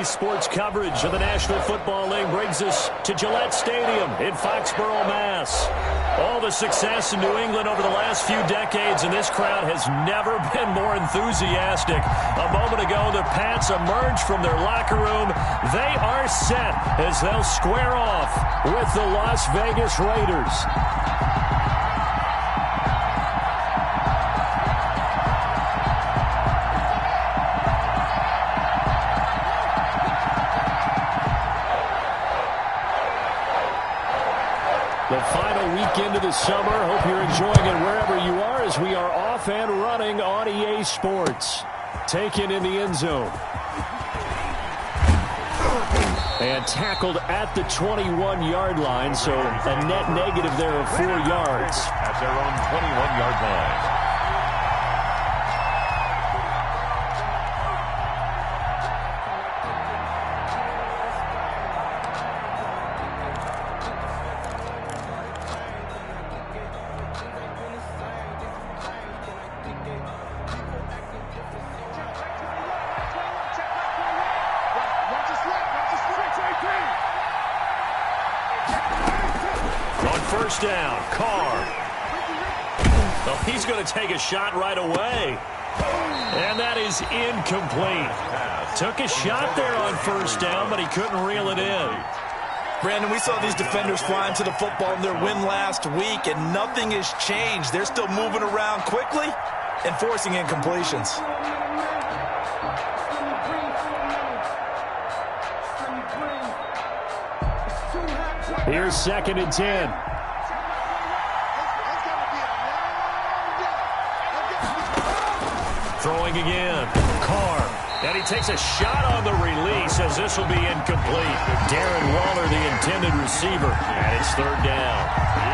Sports coverage of the National Football League brings us to Gillette Stadium in Foxborough, Mass. All the success in New England over the last few decades, and this crowd has never been more enthusiastic. A moment ago, the Pats emerged from their locker room. They are set as they'll square off with the Las Vegas Raiders. The final weekend of the summer. Hope you're enjoying it wherever you are as we are off and running on EA Sports. Taken in the end zone. And tackled at the 21-yard line, so a net negative there of 4 yards. At their own 21-yard line. First down, Carr. Oh, he's going to take a shot right away. And that is incomplete. Took a shot there on first down, but he couldn't reel it in. Brandon, we saw these defenders flying to the football in their win last week, and nothing has changed. They're still moving around quickly and forcing incompletions. Here's 2nd and 10. Throwing again. Carr. And he takes a shot on the release as this will be incomplete. Darren Waller, the intended receiver. And it's 3rd down.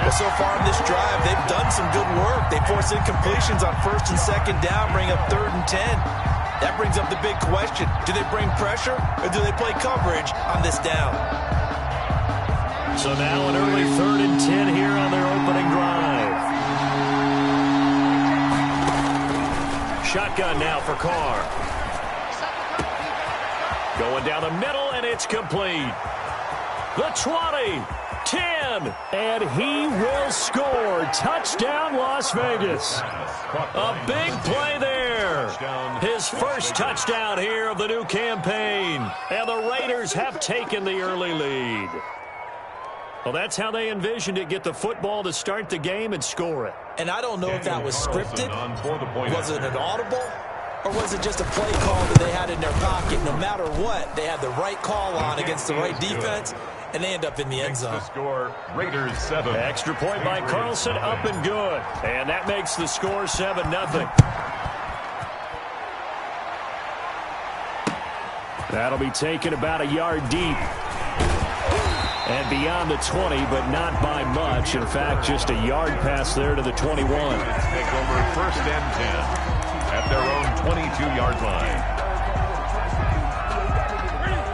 Well, so far in this drive, they've done some good work. They force incompletions on 1st and 2nd down, bring up 3rd and 10. That brings up the big question. Do they bring pressure or do they play coverage on this down? So now an early 3rd and 10 here on their opening drive. Shotgun now for Carr. Going down the middle, and it's complete. The 20, 10, and he will score. Touchdown, Las Vegas. A big play there. His first touchdown here of the new campaign. And the Raiders have taken the early lead. Well, that's how they envisioned it. Get the football to start the game and score it. And I don't know if that was scripted. Was it an audible? Or was it just a play call that they had in their pocket? No matter what, they had the right call on against the right defense, and they end up in the end zone. Score, Raiders 7. Extra point by Carlson, up and good. And that makes the score 7-0. That'll be taken about a yard deep. And beyond the 20, but not by much. In fact, just a yard pass there to the 21. Take over 1st and 10 at their own 22-yard line.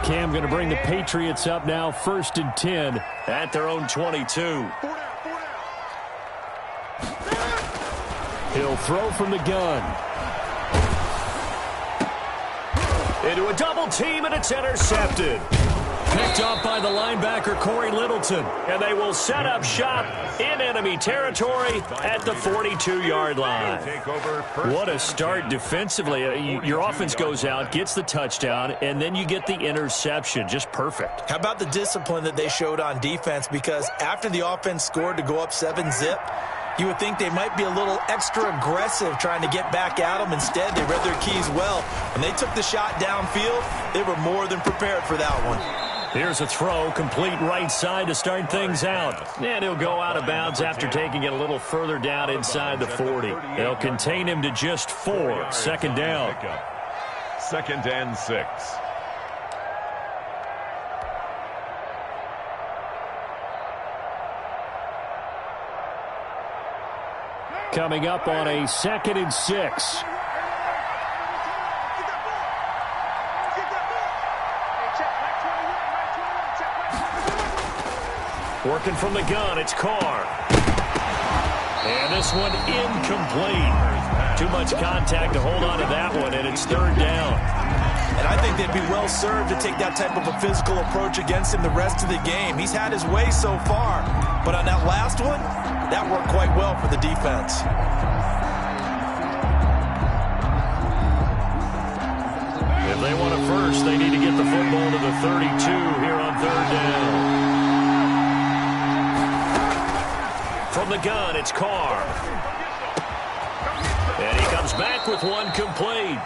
Cam going to bring the Patriots up now, 1st and 10 at their own 22. He'll throw from the gun. Into a double team, and it's intercepted. Picked up by the linebacker, Corey Littleton. And they will set up shop in enemy territory at the 42-yard line. What a start defensively. Your offense goes out, gets the touchdown, and then you get the interception. Just perfect. How about the discipline that they showed on defense? Because after the offense scored to go up 7-zip, you would think they might be a little extra aggressive trying to get back at them. Instead, they read their keys well. When they took the shot downfield, they were more than prepared for that one. Here's a throw, complete right side to start things out. And he'll go out of bounds after taking it a little further down inside the 40. They'll contain him to just 4. 2nd down. 2nd and 6. Coming up on a 2nd and 6. Working from the gun, it's Carr. And this one incomplete. Too much contact to hold on to that one, and it's 3rd down. And I think they'd be well served to take that type of a physical approach against him the rest of the game. He's had his way so far, but on that last one, that worked quite well for the defense. If they want it first, they need to get the football to the 32 here on third down. From the gun, it's Carr. And he comes back with one complete.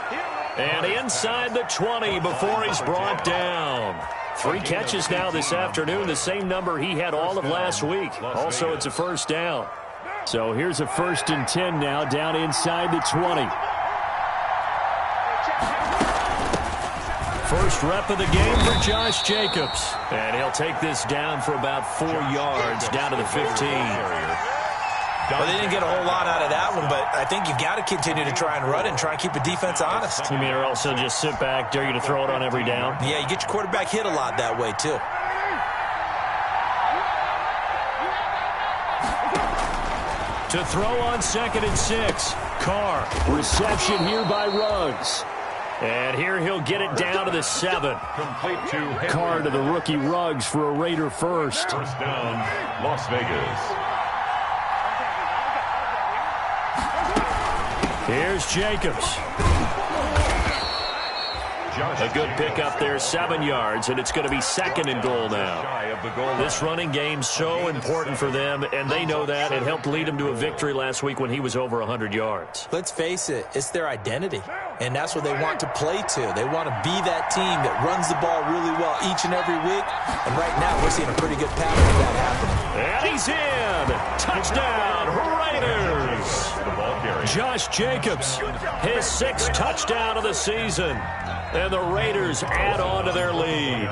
And inside the 20 before he's brought down. 3 catches now this afternoon, the same number he had all of last week. Also, it's a first down. So here's a 1st and 10 now, down inside the 20. First rep of the game for Josh Jacobs. And he'll take this down for about 4 yards, down to the 15. Well, they didn't get a whole lot out of that one, but I think you've got to continue to try and run and try and keep the defense honest. You mean, or else they'll just sit back, dare you to throw it on every down? Yeah, you get your quarterback hit a lot that way, too. To throw on 2nd and 6. Carr. Reception here by Ruggs. And here he'll get it down to the 7. Complete to Carr to the rookie Ruggs for a Raider first. First down, Las Vegas. Here's Jacobs. A good pickup there, 7 yards, and it's going to be 2nd and goal now. This running game's so important for them, and they know that. It helped lead them to a victory last week when he was over 100 yards. Let's face it, it's their identity, and that's what they want to play to. They want to be that team that runs the ball really well each and every week, and right now we're seeing a pretty good pattern of that happening. And he's in! Touchdown, Raiders! Josh Jacobs, his 6th touchdown of the season. And the Raiders add on to their lead.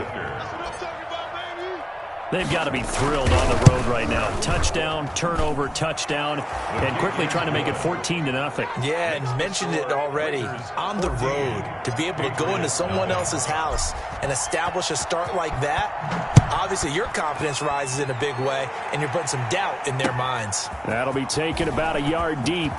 They've got to be thrilled on the road right now. Touchdown, turnover, touchdown, and quickly trying to make it 14-0. Yeah, and mentioned it already. On the road, to be able to go into someone else's house and establish a start like that, obviously your confidence rises in a big way, and you're putting some doubt in their minds. That'll be taken about a yard deep.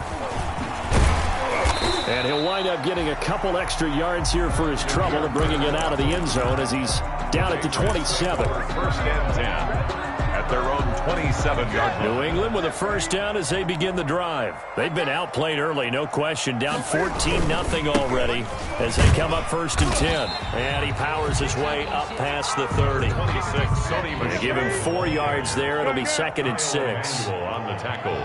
And he'll wind up getting a couple extra yards here for his trouble and bringing it out of the end zone as he's down at the 27. 1st and 10 at their own 27-yard line. New England with a first down as they begin the drive. They've been outplayed early, no question. Down 14-0 already as they come up 1st and 10. And he powers his way up past the 30. 26, They give him 4 yards there. It'll be 2nd and 6. on the tackle.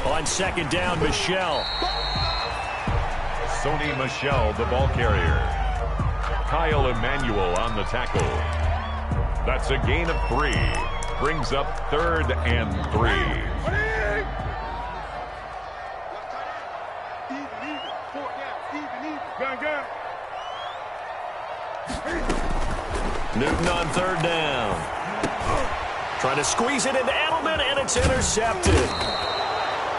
On 2nd down, Michel. Sony Michel, the ball carrier. Kyle Emmanuel on the tackle. That's a gain of 3. Brings up 3rd and 3. Newton on 3rd down. Trying to squeeze it into Edelman, and it's intercepted.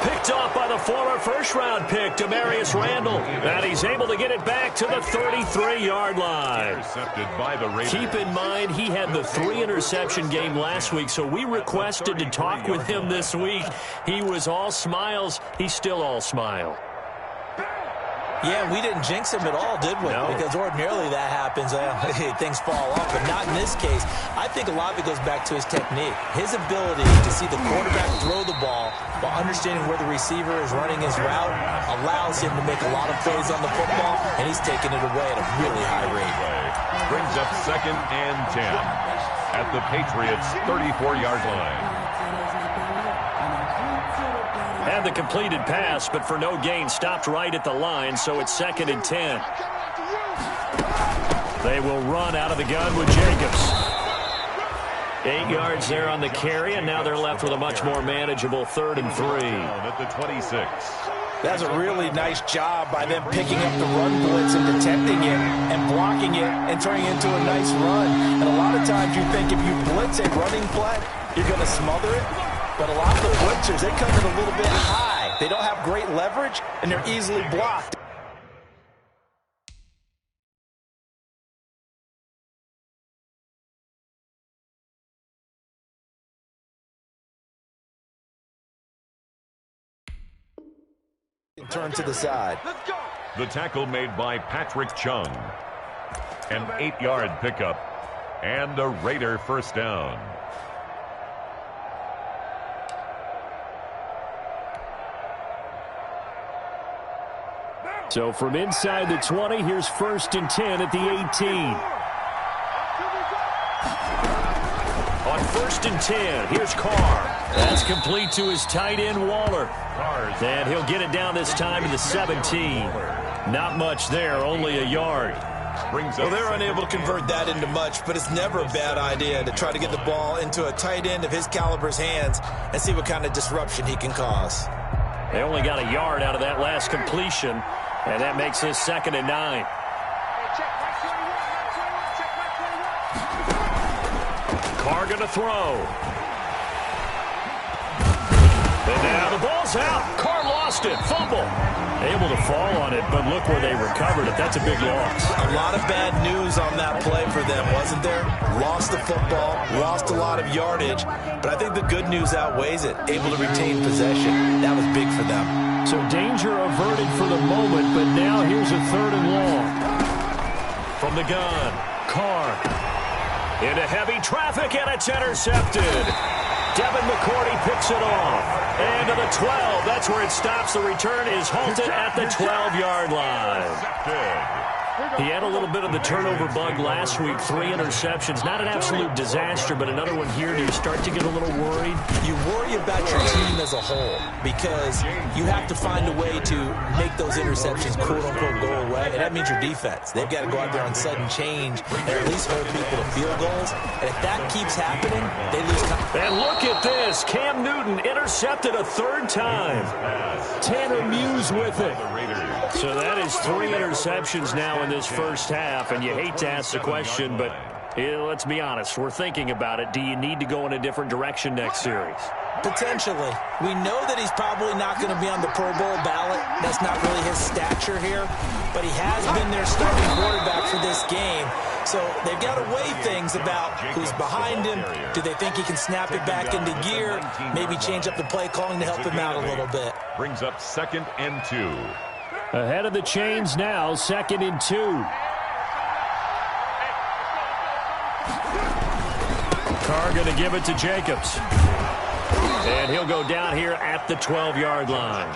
Picked off by the former first-round pick, Demarius Randall. And he's able to get it back to the 33-yard line. Intercepted by the Raiders. Keep in mind, he had the 3-interception game last week, so we requested to talk with him this week. He was all smiles. He's still all smile. Yeah, we didn't jinx him at all, did we? No. Because ordinarily that happens. Things fall off, but not in this case. I think a lot of it goes back to his technique. His ability to see the quarterback throw the ball while understanding where the receiver is running his route allows him to make a lot of plays on the football, and he's taking it away at a really high rate. Brings up 2nd and 10 at the Patriots' 34-yard line. Had the completed pass, but for no gain, stopped right at the line, so it's 2nd and 10. They will run out of the gun with Jacobs. 8 yards there on the carry, and now they're left with a much more manageable 3rd and 3. At the 26. That's a really nice job by them picking up the run blitz and detecting it and blocking it and turning it into a nice run. And a lot of times you think if you blitz a running play, you're going to smother it. But a lot of the blitzers, they come in a little bit high. They don't have great leverage, and they're easily blocked. Turn to the side. The tackle made by Patrick Chung. An 8-yard pickup. And a Raider first down. So from inside the 20, here's 1st and 10 at the 18. On 1st and 10, here's Carr. That's complete to his tight end, Waller. And he'll get it down this time to the 17. Not much there, only a yard. Well, they're unable to convert that into much, but it's never a bad idea to try to get the ball into a tight end of his caliber's hands and see what kind of disruption he can cause. They only got a yard out of that last completion, and that makes this 2nd and 9. Carr going to throw. And now the ball's out. Carr lost it. Fumble. Able to fall on it, but look where they recovered it. That's a big loss. A lot of bad news on that play for them, wasn't there? Lost the football, lost a lot of yardage, but I think the good news outweighs it. Able to retain possession. That was big for them. So danger averted for the moment, but now here's a 3rd and long. From the gun, Carr. Into heavy traffic, and it's intercepted. Devin McCourty picks it off. And to the 12. That's where it stops. The return is halted at the 12-yard line. He had a little bit of the turnover bug last week. 3 interceptions. Not an absolute disaster, but another one here. Do you start to get a little worried? You worry about your team as a whole because you have to find a way to make those interceptions, quote-unquote, go away. And that means your defense. They've got to go out there on sudden change and at least hold people to field goals. And if that keeps happening, they lose time. And look at this. Cam Newton intercepted a 3rd time. Tanner Muse with it. So that is 3 interceptions now in this first half, and you hate to ask the question, but let's be honest. We're thinking about it. Do you need to go in a different direction next series? Potentially. We know that he's probably not going to be on the Pro Bowl ballot. That's not really his stature here, but he has been their starting quarterback for this game. So they've got to weigh things about who's behind him. Do they think he can snap it back into gear? Maybe change up the play calling to help him out a little bit. Brings up 2nd and 2. Ahead of the chains now, 2nd and 2. Carr going to give it to Jacobs. And he'll go down here at the 12-yard line.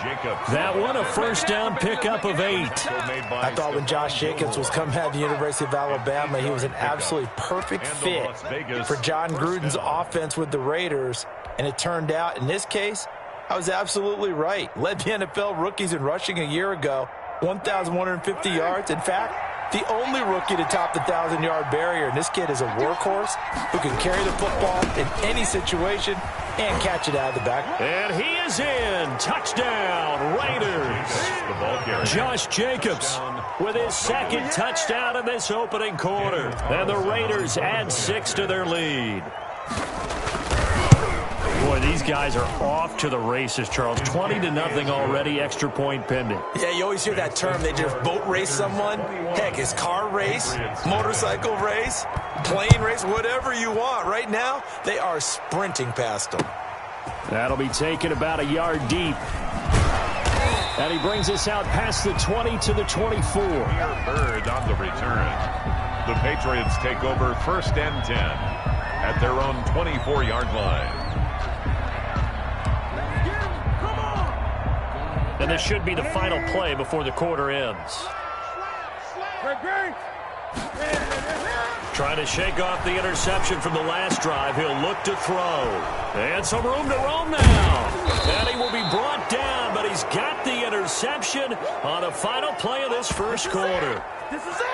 That one a first down pickup of 8. I thought when Josh Jacobs was coming out of the University of Alabama, he was an absolutely perfect fit for John Gruden's offense with the Raiders. And it turned out, in this case, I was absolutely right. Led the NFL rookies in rushing a year ago, 1,150 yards. In fact, the only rookie to top the 1,000-yard barrier. And this kid is a workhorse who can carry the football in any situation and catch it out of the back. And he is in. Touchdown, Raiders. Josh Jacobs with his 2nd touchdown in this opening quarter. And the Raiders add 6 to their lead. Boy, these guys are off to the races, Charles. 20-0 already, extra point pending. Yeah, you always hear that term. They just boat race someone. Heck, it's car race, motorcycle race, plane race, whatever you want. Right now, they are sprinting past them. That'll be taken about a yard deep. And he brings us out past the 20 to the 24. Bird on the return. The Patriots take over 1st and 10 at their own 24-yard line. And this should be the final play before the quarter ends. Trying to shake off the interception from the last drive. He'll look to throw. And some room to roam now. And he will be brought down, but he's got the interception on the final play of this first quarter. This is it.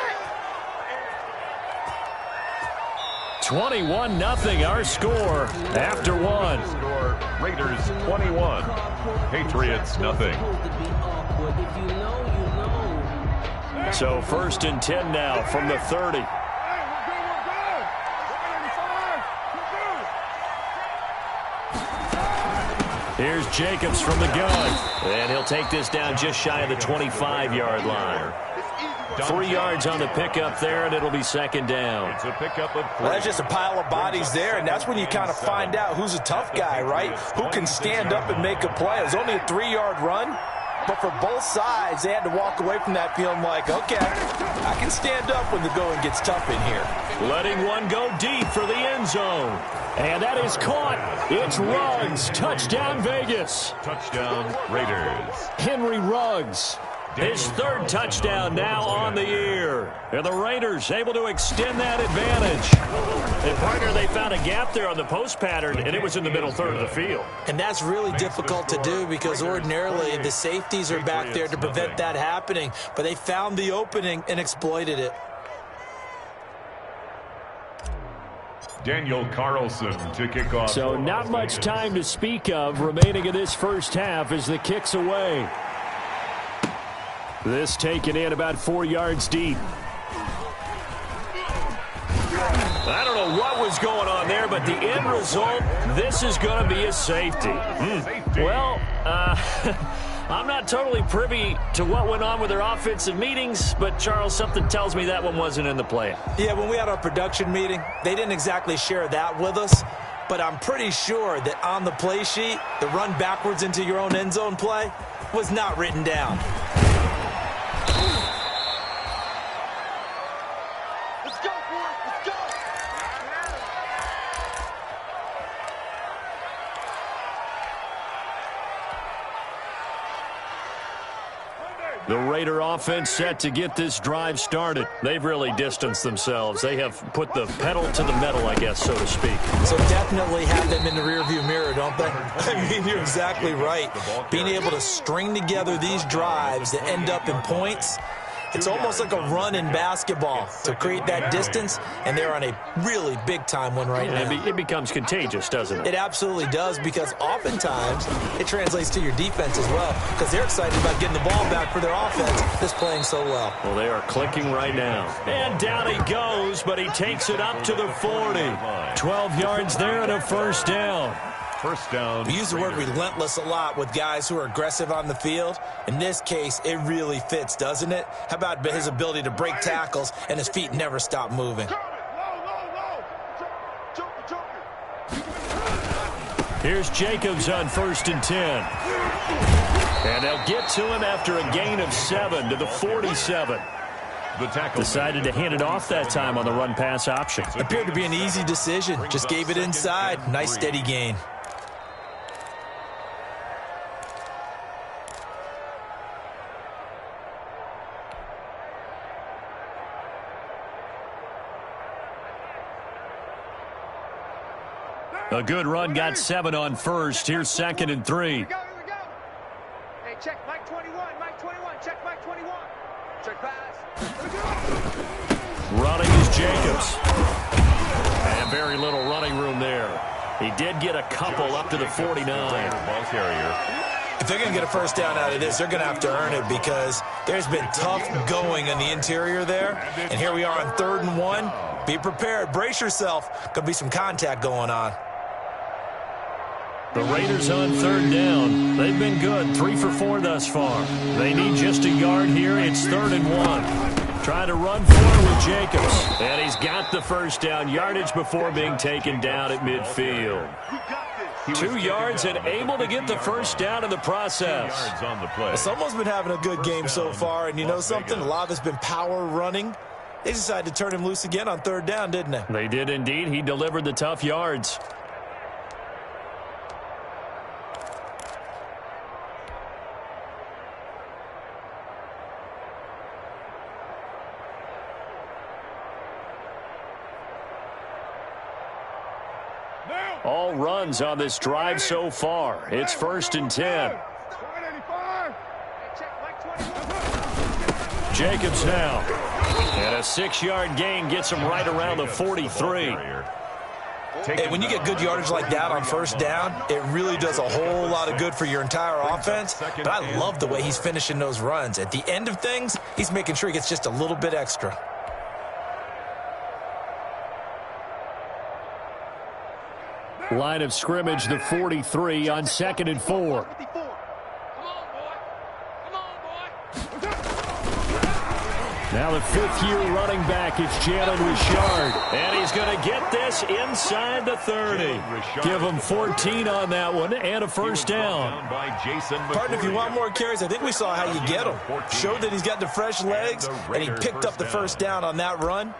21-0 our score after one. Raiders 21, Patriots nothing. So 1st and 10 now from the 30. Here's Jacobs from the gun. And he'll take this down just shy of the 25-yard line. 3 yards on the pickup there, and it'll be 2nd down. It's a pickup of 3. Well, that's just a pile of bodies there, and that's when you kind of find out who's a tough guy, right? Who can stand up and make a play. It was only a 3-yard run, But for both sides, they had to walk away from that feeling like, okay, I can stand up when the going gets tough in here. Letting one go deep for the end zone. And that is caught. It's Ruggs. Touchdown, Vegas. Touchdown, Raiders. Henry Ruggs. His third touchdown now on the year. And the Raiders able to extend that advantage. And, partner, they found a gap there on the post pattern, and it was in the middle third of the field. And that's really difficult to do because ordinarily the safeties are back there to prevent that happening. But they found the opening and exploited it. Daniel Carlson to kick off. So not much time to speak of remaining in this first half as the kick's away. This taken in about 4 yards deep. I don't know what was going on there, but the end result, this is going to be a safety. Well, I'm not totally privy to what went on with their offensive meetings, but, Charles, something tells me that one wasn't in the play. Yeah, when we had our production meeting, they didn't exactly share that with us, but I'm pretty sure that on the play sheet, the run backwards into your own end zone play was not written down. Let's go, boys. Let's go. The Raider offense set to get this drive started. They've really distanced themselves. They have put the pedal to the metal, I guess, so to speak. So definitely have them in the rearview mirror, don't they? I mean, you're exactly right. Being able to string together these drives that end up in points, it's almost like a run in basketball to create that distance, and they're on a really big-time one right now. It becomes contagious, doesn't it? It absolutely does, because oftentimes it translates to your defense as well, because they're excited about getting the ball back for their offense that's playing so well. Well, they are clicking right now. And down he goes, but he takes it up to the 40. 12 yards there and a first down. First down. We use the word relentless a lot with guys who are aggressive on the field. In this case, it really fits, doesn't it? How about his ability to break tackles and his feet never stop moving? Here's Jacobs on 1st and 10. And they'll get to him after a gain of 7 to the 47. The tackle decided to hand it off that time on the run-pass option. Appeared to be an easy decision. Just gave it inside. Nice steady gain. A good run, got 7 on first. Here's 2nd and 3. Here we go. Hey, check Mike 21. Mike 21. Check Mike 21. Check pass. Running is Jacobs. And very little running room there. He did get a couple up to the 49. Ball carrier. If they're going to get a first down out of this, they're going to have to earn it, because there's been tough going in the interior there. And here we are on 3rd and 1. Be prepared. Brace yourself. Could be some contact going on. The Raiders on 3rd down. They've been good, 3 for 4 thus far. They need just a yard here. It's 3rd and 1. Trying to run forward with Jacobs. And he's got the first down, yardage before being taken down at midfield. 2 yards and able to get the first down in the process. Someone's been having a good game so far, and you know something? A lot of it's been power running. They decided to turn him loose again on 3rd down, didn't they? They did indeed. He delivered the tough yards. All runs on this drive so far. It's 1st and 10. Jacobs now. And a 6-yard gain gets him right around the 43. Hey, when you get good yardage like that on 1st down, it really does a whole lot of good for your entire offense. But I love the way he's finishing those runs. At the end of things, he's making sure he gets just a little bit extra. Line of scrimmage, the 43 on 2nd and 4. Now the fifth-year running back is Jalen Richard. And he's going to get this inside the 30. Give him 14 on that one and a first down. Partner, if you want more carries, I think we saw how you get him. Showed that he's got the fresh legs, and he picked up the first down on that run.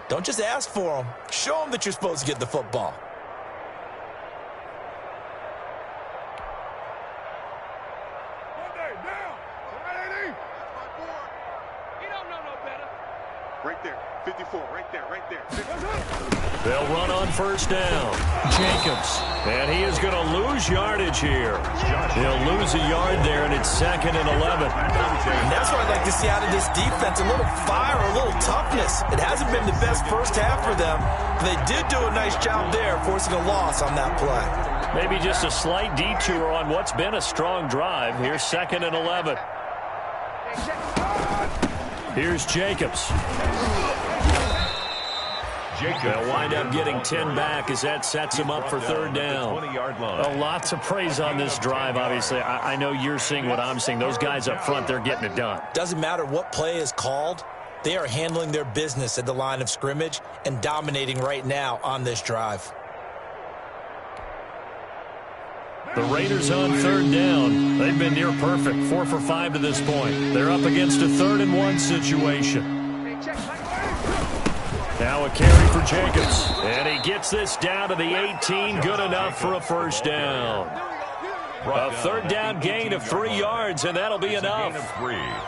Don't just ask for him. Show him that you're supposed to get the football. Right there, 54, right there, right there. They'll run on first down. Jacobs. And he is going to lose yardage here. He'll lose a yard there, and it's 2nd and 11. And that's what I'd like to see out of this defense, a little fire, a little toughness. It hasn't been the best first half for them. They did do a nice job there, forcing a loss on that play. Maybe just a slight detour on what's been a strong drive. Here's 2nd and 11. Here's Jacobs. They'll wind up getting 10 back as that sets him up for third down. Lots of praise on this drive, obviously. I know you're seeing what I'm seeing. Those guys up front, they're getting it done. Doesn't matter what play is called. They are handling their business at the line of scrimmage and dominating right now on this drive. The Raiders on third down. They've been near perfect, 4 for 5 to this point. They're up against a 3rd and 1 situation. Now a carry for Jacobs. And he gets this down to the 18. Good enough for a first down. A third down gain of 3 yards, and that'll be enough.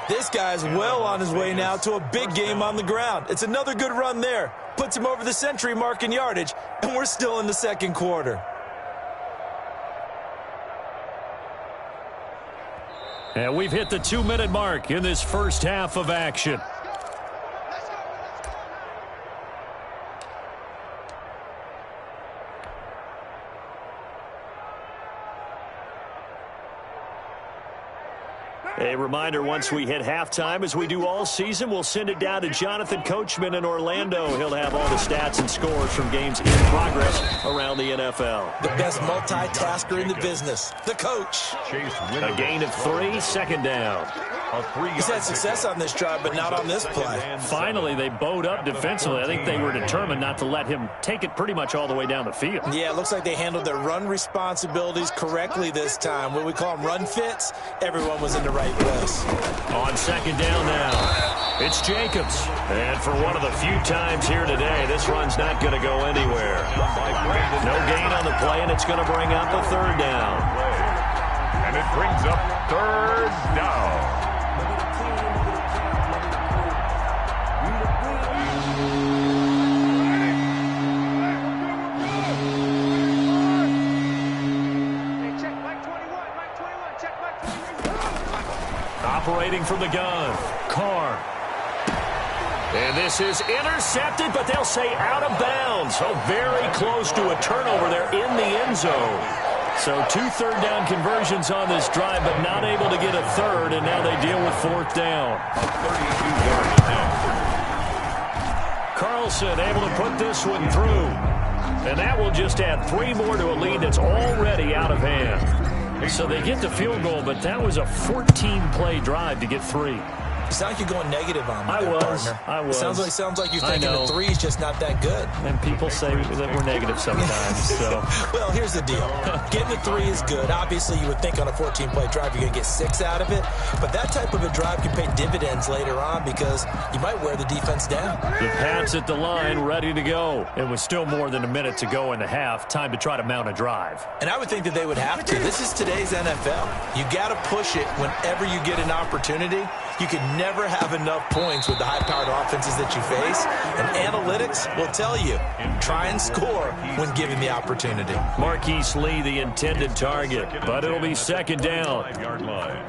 This guy's well on his way now to a big game on the ground. It's another good run there. Puts him over the century mark in yardage, and we're still in the second quarter. And we've hit the 2-minute mark in this first half of action. A reminder, once we hit halftime, as we do all season, we'll send it down to Jonathan Coachman in Orlando. He'll have all the stats and scores from games in progress around the NFL. The best multitasker in the business, the coach. A gain of 3, 2nd down. He's had success on this drive, but not on this play. Finally, they bowed up defensively. I think they were determined not to let him take it pretty much all the way down the field. Yeah, it looks like they handled their run responsibilities correctly this time. What we call them run fits, everyone was in the right place. On 2nd down now, it's Jacobs. And for one of the few times here today, this run's not going to go anywhere. No gain on the play, and it's going to bring up a 3rd down. And it brings up 3rd down. Operating from the gun, Carr. And this is intercepted, but they'll say out of bounds. So very close to a turnover there in the end zone. So 2 third-down conversions on this drive, but not able to get a third, and now they deal with 4th down. Carlson able to put this one through. And that will just add 3 more to a lead that's already out of hand. So they get the field goal, but that was a 14-play drive to get 3. It sounds like you're going negative on me, I was. It sounds like you're thinking the 3 is just not that good. And people say that we're negative sometimes. So. Well, here's the deal. Getting the 3 is good. Obviously, you would think on a 14-play drive you're going to get 6 out of it. But that type of a drive can pay dividends later on because you might wear the defense down. The Pats at the line, ready to go. It was still more than a minute to go in the half. Time to try to mount a drive. And I would think that they would have to. This is today's NFL. You got to push it whenever you get an opportunity. You can never have enough points with the high-powered offenses that you face. And analytics will tell you, try and score when given the opportunity. Marquise Lee, the intended target, but it'll be 2nd down. 5-yard line.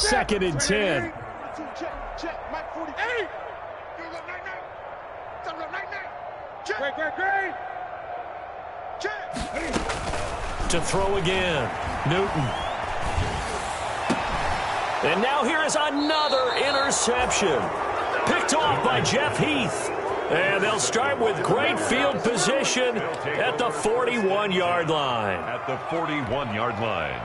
Second and 10. Check, Mike 48. Great. Check. To throw again, Newton. And now here is another interception. Picked off by Jeff Heath. And they'll start with great field position at the 41-yard line. At the 41-yard line.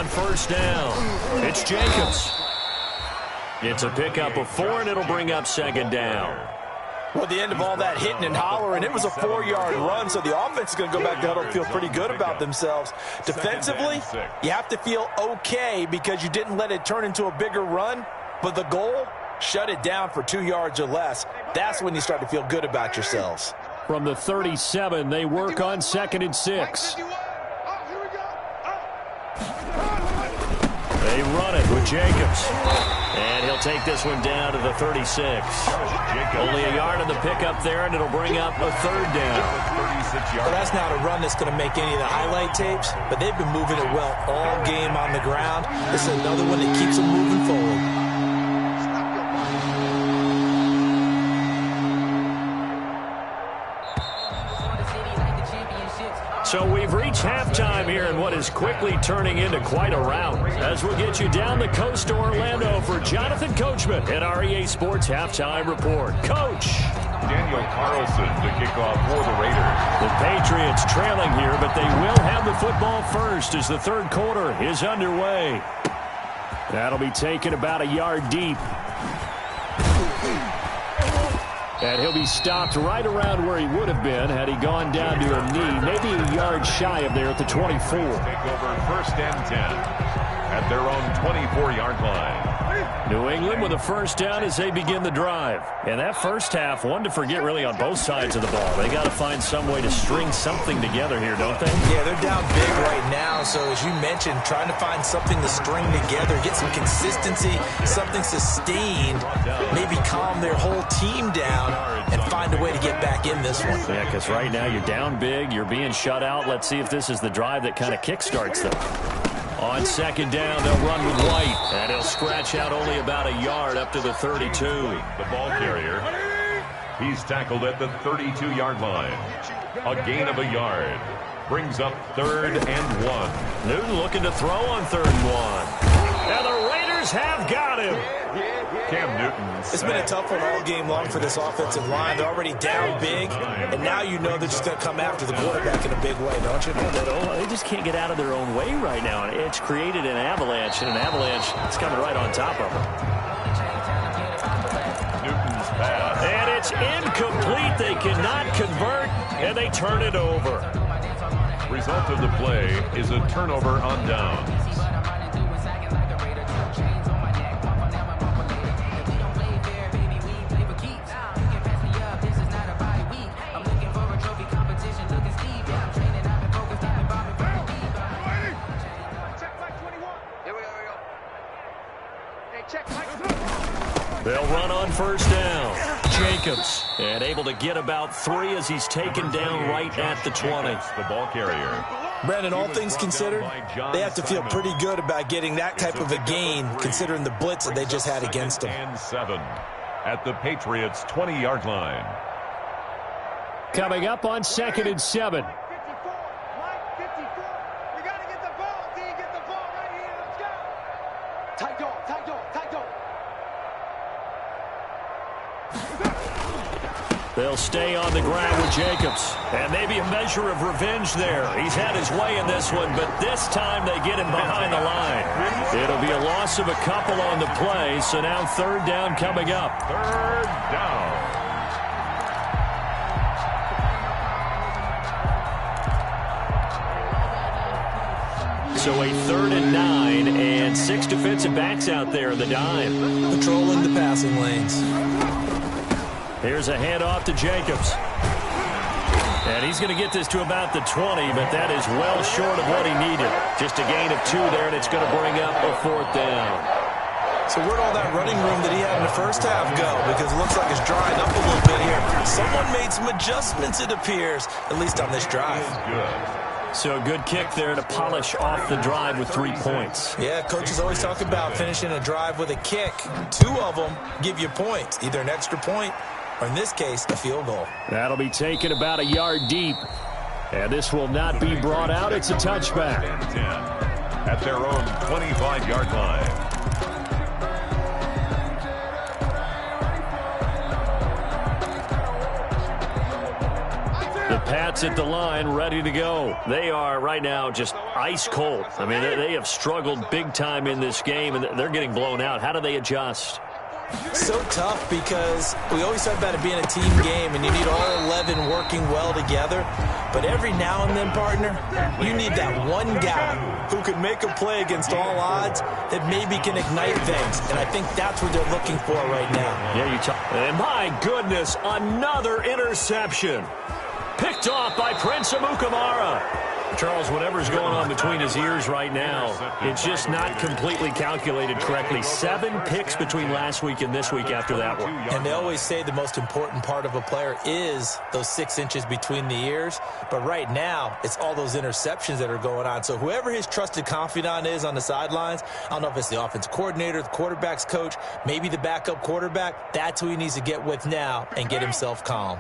on first down. It's Jacobs. It's a pickup of 4, and it'll bring up second down. Well, at the end of all that hitting and hollering, it was a 4-yard run, so the offense is going to go back to huddle and feel pretty good about themselves. Defensively, you have to feel okay because you didn't let it turn into a bigger run, but the goal, shut it down for 2 yards or less. That's when you start to feel good about yourselves. From the 37, they work on 2nd and 6. They run it with Jacobs. And he'll take this one down to the 36. Only a yard on the pickup there, and it'll bring up a 3rd down. Well, that's not a run that's going to make any of the highlight tapes, but they've been moving it well all game on the ground. This is another one that keeps them moving forward. So we've reached halftime here in what is quickly turning into quite a rout. As we'll get you down the coast to Orlando for Jonathan Coachman at our EA Sports Halftime Report. Coach. Daniel Carlson to kick off for the Raiders. The Patriots trailing here, but they will have the football first as the 3rd quarter is underway. That'll be taken about a yard deep. And he'll be stopped right around where he would have been had he gone down to a knee, maybe a yard shy of there at the 24. Take over 1st and 10 at their own 24-yard line. New England with a first down as they begin the drive. And that first half, one to forget really on both sides of the ball. They got to find some way to string something together here, don't they? Yeah, they're down big right now. So as you mentioned, trying to find something to string together, get some consistency, something sustained, maybe calm their whole team down and find a way to get back in this one. Yeah, because right now you're down big, you're being shut out. Let's see if this is the drive that kind of kickstarts them. On 2nd down, they'll run with White, and he'll scratch out only about a yard up to the 32. The ball carrier, he's tackled at the 32-yard line. A gain of a yard. Brings up 3rd and 1. Newton looking to throw on 3rd and 1. And the Raiders have got him. Cam Newton. It's been a tough one all game long for this offensive line. They're already down big, and now you know they're just going to come after the quarterback in a big way, don't you? They just can't get out of their own way right now. And it's created an avalanche, and an avalanche is coming right on top of them. Newton's pass. And it's incomplete. They cannot convert, and they turn it over. Result of the play is a turnover on downs. They'll run on first down. Jacobs, and able to get about 3 as he's taken down right at the 20. The ball carrier. Brandon, all things considered, they have to feel pretty good about getting that type of a gain, considering the blitz that they just had against them. And 7 at the Patriots' 20-yard line. Coming up on 2nd and 7. They'll stay on the ground with Jacobs. And maybe a measure of revenge there. He's had his way in this one, but this time they get him behind the line. It'll be a loss of a couple on the play, so now 3rd down coming up. 3rd down. So a 3rd and 9, and 6 defensive backs out there in the dime. Patrolling the passing lanes. Here's a handoff to Jacobs. And he's going to get this to about the 20, but that is well short of what he needed. Just a gain of 2 there, and it's going to bring up a 4th down. So where'd all that running room that he had in the first half go? Because it looks like it's drying up a little bit here. Someone made some adjustments, it appears, at least on this drive. Good. So a good kick there to polish off the drive with 3 points. Yeah, coaches always talk about finishing a drive with a kick. 2 of them give you points, either an extra point or, in this case, a field goal. That'll be taken about a yard deep. And this will not be brought out. It's a touchback. At their own 25-yard line. The Pats at the line, ready to go. They are right now just ice cold. I mean, they have struggled big time in this game, and they're getting blown out. How do they adjust? So tough because we always talk about it being a team game, and you need all 11 working well together. But every now and then, partner, you need that one guy who can make a play against all odds that maybe can ignite things. And I think that's what they're looking for right now. Yeah, and my goodness, another interception. Picked off by Prince Amukamara. Charles, whatever's going on between his ears right now, it's just not completely calculated correctly. 7 picks between last week and this week after that one. And they always say the most important part of a player is those 6 inches between the ears. But right now, it's all those interceptions that are going on. So whoever his trusted confidant is on the sidelines, I don't know if it's the offense coordinator, the quarterback's coach, maybe the backup quarterback, that's who he needs to get with now and get himself calm.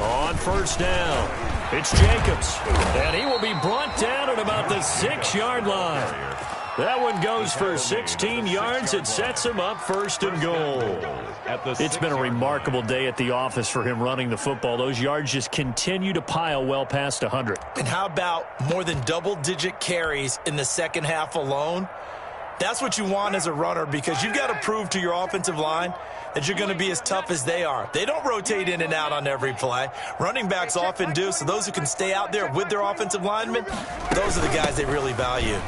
On first down, it's Jacobs, and he will be brought down at about the 6-yard line. That one goes for 16 yards. It sets him up first and goal. It's been a remarkable day at the office for him running the football. Those yards just continue to pile well past 100. And how about more than double-digit carries in the second half alone? That's what you want as a runner, because you've got to prove to your offensive line that you're going to be as tough as they are. They don't rotate in and out on every play. Running backs often do, so those who can stay out there with their offensive linemen, those are the guys they really value.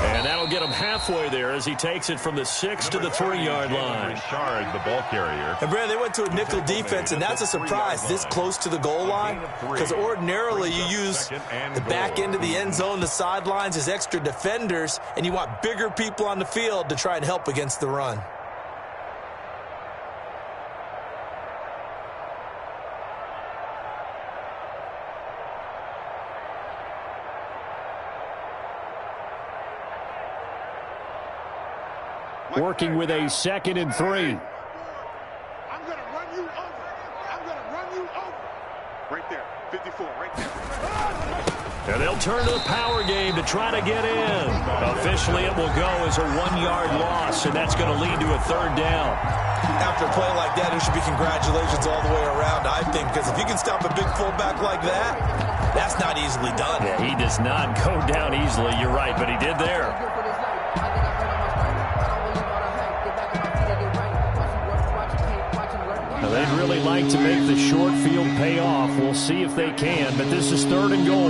And that'll get him halfway there as he takes it from the 6 to the 3-yard line. Richard, the ball carrier. And, Brad, they went to a nickel defense, and that's a surprise this close to the goal line, because ordinarily you use the back end of the end zone, the sidelines as extra defenders, and you want bigger people on the field to try and help against the run. Working with a 2nd and 3. I'm going to run you over. I'm going to run you over. Right there. 54, right there. And they'll turn to the power game to try to get in. Officially, it will go as a 1-yard loss, and that's going to lead to a 3rd down. After a play like that, it should be congratulations all the way around, I think, because if you can stop a big fullback like that, that's not easily done. Yeah, he does not go down easily. You're right, but he did there. They'd really like to make the short field pay off. We'll see if they can, but this is 3rd and goal.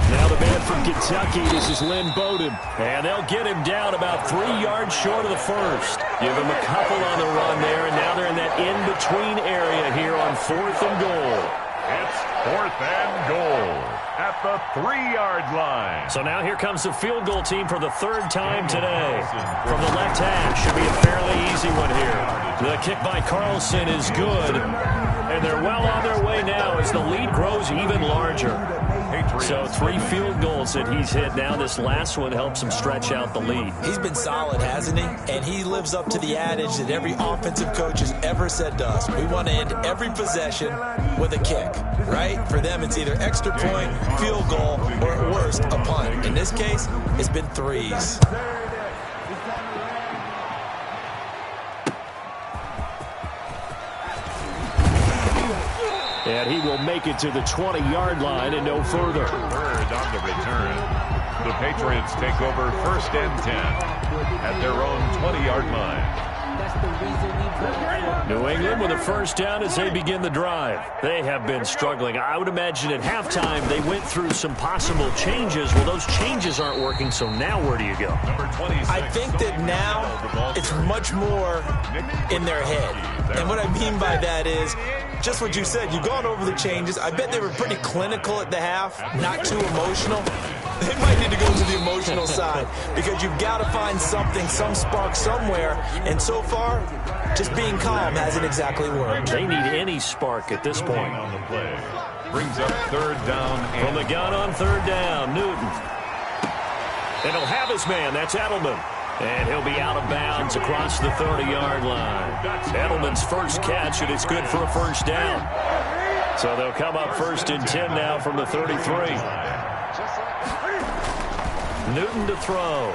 Now the man from Kentucky, this is Lynn Bowden. And they'll get him down about 3 yards short of the first. Give him a couple on the run there, and now they're in that in-between area here on 4th and goal. It's 4th and goal at the 3-yard line. So now here comes the field goal team for the 3rd time today. From the left hash, should be a fairly easy one here. The kick by Carlson is good, and they're well on their way now as the lead grows even larger. So 3 field goals that he's hit now. This last one helps him stretch out the lead. He's been solid, hasn't he? And he lives up to the adage that every offensive coach has ever said to us. We want to end every possession with a kick, right? For them, it's either extra point, field goal, or at worst, a punt. In this case, it's been 3s. And he will make it to the 20-yard line and no further. 3rd on the return. The Patriots take over 1st and 10 at their own 20-yard line. New England with a 1st down as they begin the drive. They have been struggling. I would imagine at halftime they went through some possible changes. Well, those changes aren't working, so now where do you go? I think that now it's much more in their head. And what I mean by that is just what you said. You've gone over the changes. I bet they were pretty clinical at the half, not too emotional. They might need to go to the emotional side because you've got to find something, some spark somewhere. And so far, just being calm hasn't exactly worked. They need any spark at this point. On the play. Brings up 3rd down. From the gun on 3rd down, Newton. And he'll have his man. That's Edelman. And he'll be out of bounds across the 30-yard line. Edelman's first catch, and it's good for a 1st down. So they'll come up 1st and 10 now from the 33. Newton to throw.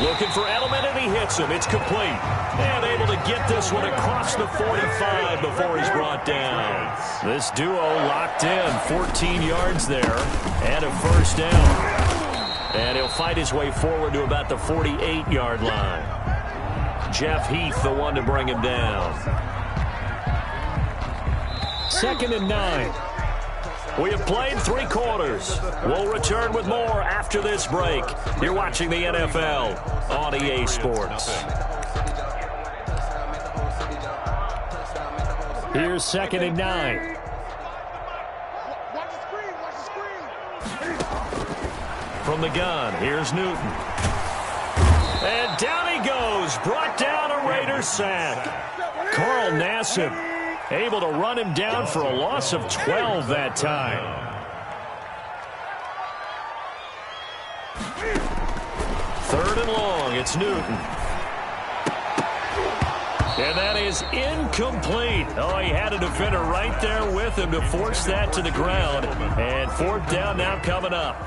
Looking for Edelman, and he hits him. It's complete. And able to get this one across the 45 before he's brought down. This duo locked in. 14 yards there and a first down. And he'll fight his way forward to about the 48-yard line. Jeff Heath, the one to bring him down. 2nd and 9. We have played 3 quarters. We'll return with more after this break. You're watching the NFL on EA Sports. Here's 2nd and 9. From the gun, here's Newton. And down he goes. Brought down a Raiders sack. Carl Nassib able to run him down for a loss of 12 that time. Third and long, it's Newton. And that is incomplete. Oh, he had a defender right there with him to force that to the ground. And 4th down now coming up.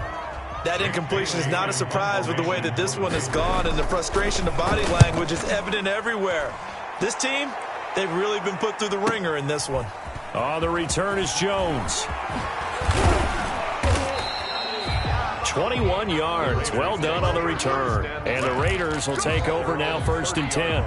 That incompletion is not a surprise with the way that this one has gone, and the frustration of body language is evident everywhere. This team, they've really been put through the ringer in this one. On the return is Jones. 21 yards. Well done on the return. And the Raiders will take over now 1st and 10.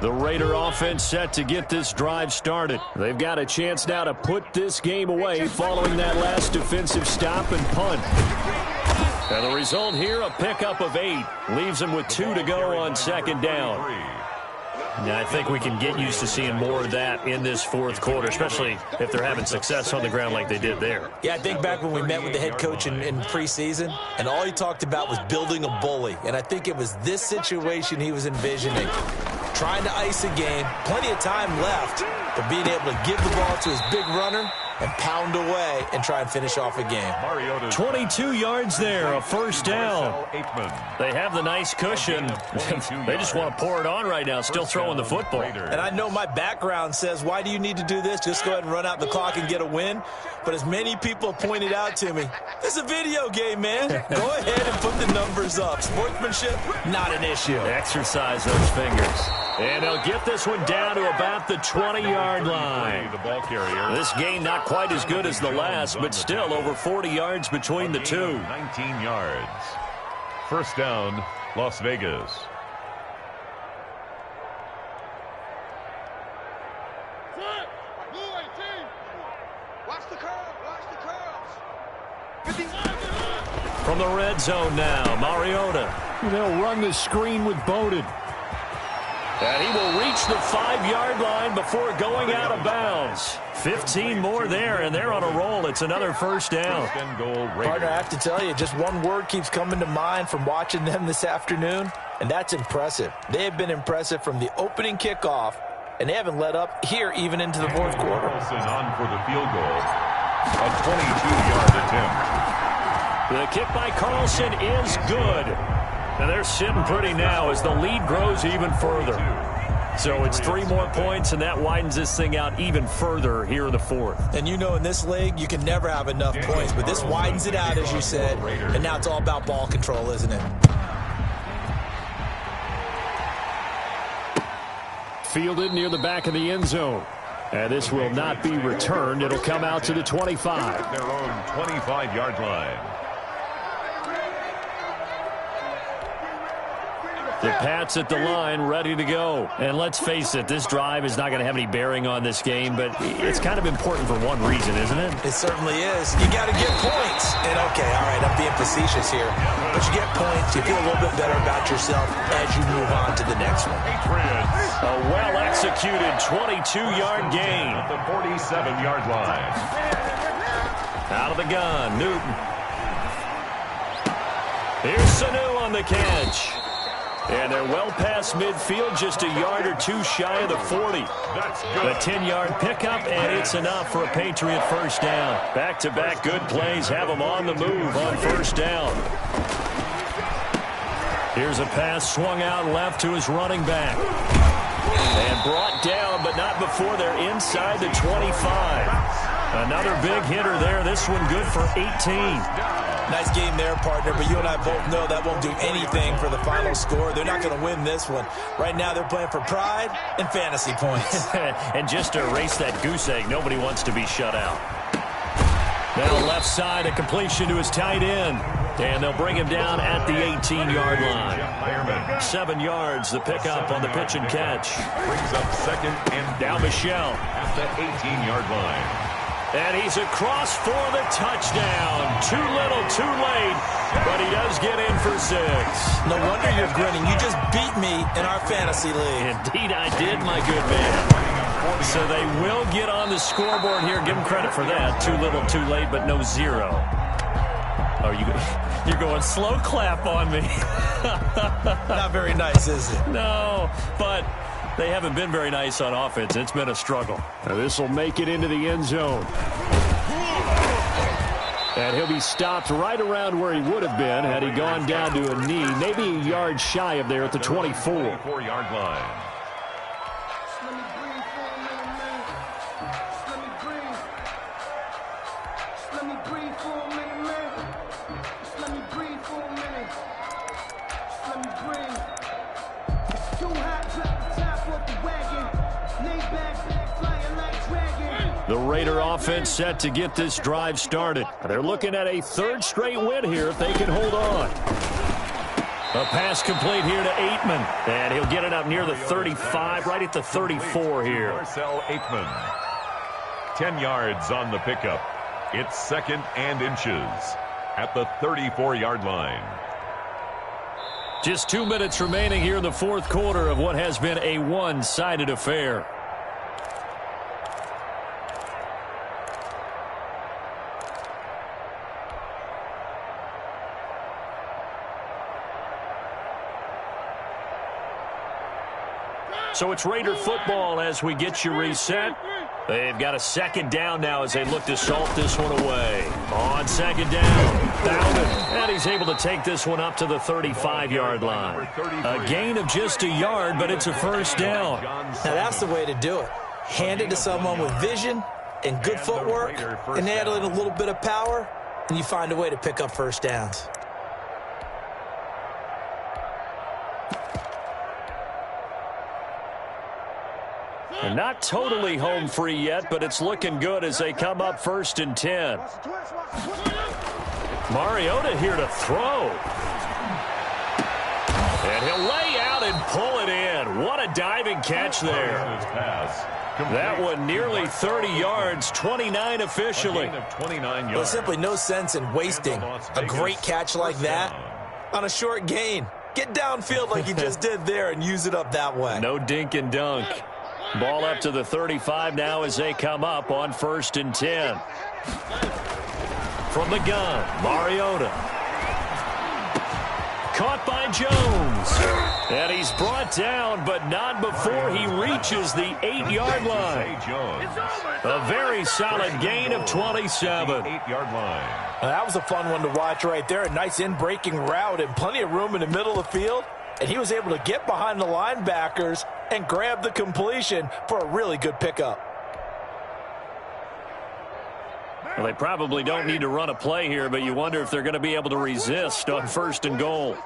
The Raider offense set to get this drive started. They've got a chance now to put this game away following that last defensive stop and punt. And the result here, a pickup of 8. Leaves them with 2 to go on 2nd down. Yeah, I think we can get used to seeing more of that in this 4th quarter, especially if they're having success on the ground like they did there. Yeah, I think back when we met with the head coach in preseason, and all he talked about was building a bully. And I think it was this situation he was envisioning. Trying to ice a game, plenty of time left, but being able to give the ball to his big runner and pound away and try and finish off a game. 22 yards there, a first down. They have the nice cushion. They just want to pour it on right now, still throwing the football. And I know my background says, why do you need to do this? Just go ahead and run out the clock and get a win. But as many people pointed out to me, this is a video game, man. Go ahead and put the numbers up. Sportsmanship, not an issue. Exercise those fingers. And they'll get this one down to about the 20-yard line. The ball carrier. This game not quite as good as the last, but still over 40 yards between the two. 19 yards. First down, Las Vegas. From the red zone now, Mariota. They'll run the screen with Bowden. And he will reach the 5-yard line before going out of bounds. 15 more there, and they're on a roll. It's another first down. Partner, I have to tell you, just one word keeps coming to mind from watching them this afternoon, and that's impressive. They have been impressive from the opening kickoff, and they haven't let up here even into the 4th quarter. On for the field goal. A 22-yard attempt. The kick by Carlson is good. And they're sitting pretty now as the lead grows even further. So it's 3 more points, and that widens this thing out even further here in the 4th. And you know in this league, you can never have enough points, but this widens it out, as you said, and now it's all about ball control, isn't it? Fielded near the back of the end zone. And this will not be returned. It'll come out to the 25. Their own 25-yard line. The Pats at the line, ready to go. And let's face it, this drive is not going to have any bearing on this game, but it's kind of important for one reason, isn't it? It certainly is. You got to get points. And, okay, all right, I'm being facetious here. But you get points, you feel a little bit better about yourself as you move on to the next one. A well-executed 22-yard gain. At the 47-yard line. Out of the gun, Newton. Here's Sanu on the catch. And they're well past midfield, just a yard or two shy of the 40. The 10-yard pickup, and it's enough for a Patriot first down. Back-to-back good plays have them on the move on first down. Here's a pass swung out left to his running back. And brought down, but not before they're inside the 25. Another big hitter there. This one good for 18. Nice game there, partner, but you and I both know that won't do anything for the final score. They're not going to win this one. Right now they're playing for pride and fantasy points. And just to erase that goose egg, nobody wants to be shut out. Now left side, a completion to his tight end. And they'll bring him down at the 18-yard line. 7 yards, the pickup on the pitch and catch. Brings up second and down Michelle at the 18-yard line. And he's across for the touchdown. Too little, too late, but he does get in for 6. No wonder you're grinning. You just beat me in our fantasy league. Indeed I did, my good man. So they will get on the scoreboard here. Give them credit for that. Too little, too late, but no 0. Oh, you're going slow clap on me. Not very nice, is it? No, but they haven't been very nice on offense. It's been a struggle. Now this will make it into the end zone. And he'll be stopped right around where he would have been had he gone down to a knee, maybe a yard shy of there at the 24. 24-yard line. The Raider offense set to get this drive started. They're looking at a 3rd straight win here if they can hold on. A pass complete here to Aitman. And he'll get it up near the 35, right at the 34 here. Marcel Aitman. 10 yards on the pickup. It's 2nd and inches at the 34-yard line. Just 2 minutes remaining here in the 4th quarter of what has been a one-sided affair. So it's Raider football as we get you reset. They've got a 2nd down now as they look to salt this one away. On 2nd down, found him. And he's able to take this one up to the 35-yard line. A gain of just a yard, but it's a first down. Now that's the way to do it. Hand it to someone with vision and good footwork and add in a little bit of power, and you find a way to pick up first downs. And not totally home free yet, but it's looking good as they come up 1st and 10. Mariota here to throw. And he'll lay out and pull it in. What a diving catch there. That one nearly 30 yards, 29 officially. There's simply no sense in wasting a great catch like that on a short gain. Get downfield like you just did there and use it up that way. No dink and dunk. Ball up to the 35 now as they come up on 1st and 10. From the gun, Mariota. Caught by Jones. And he's brought down, but not before he reaches the 8-yard line. A very solid gain of 27. 8-yard line. That was a fun one to watch right there. A nice in-breaking route and plenty of room in the middle of the field. And he was able to get behind the linebackers and grab the completion for a really good pickup. Well, they probably don't need to run a play here, but you wonder if they're going to be able to resist on 1st and goal.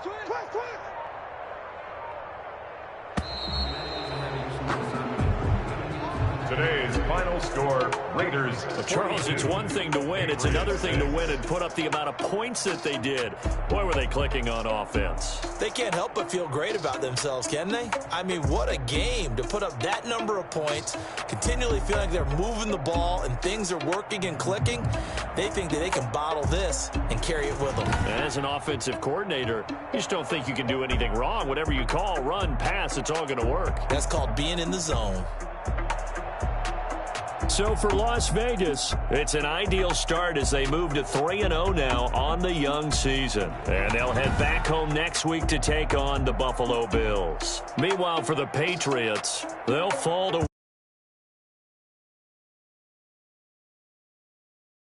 Today's final score, Raiders. Well, Charles, it's one thing to win. It's another thing to win and put up the amount of points that they did. Boy, were they clicking on offense. They can't help but feel great about themselves, can they? I mean, what a game to put up that number of points, continually feel like they're moving the ball and things are working and clicking. They think that they can bottle this and carry it with them. As an offensive coordinator, you just don't think you can do anything wrong. Whatever you call, run, pass, it's all going to work. That's called being in the zone. So for Las Vegas, it's an ideal start as they move to 3-0 now on the young season. And they'll head back home next week to take on the Buffalo Bills. Meanwhile, for the Patriots, they'll fall to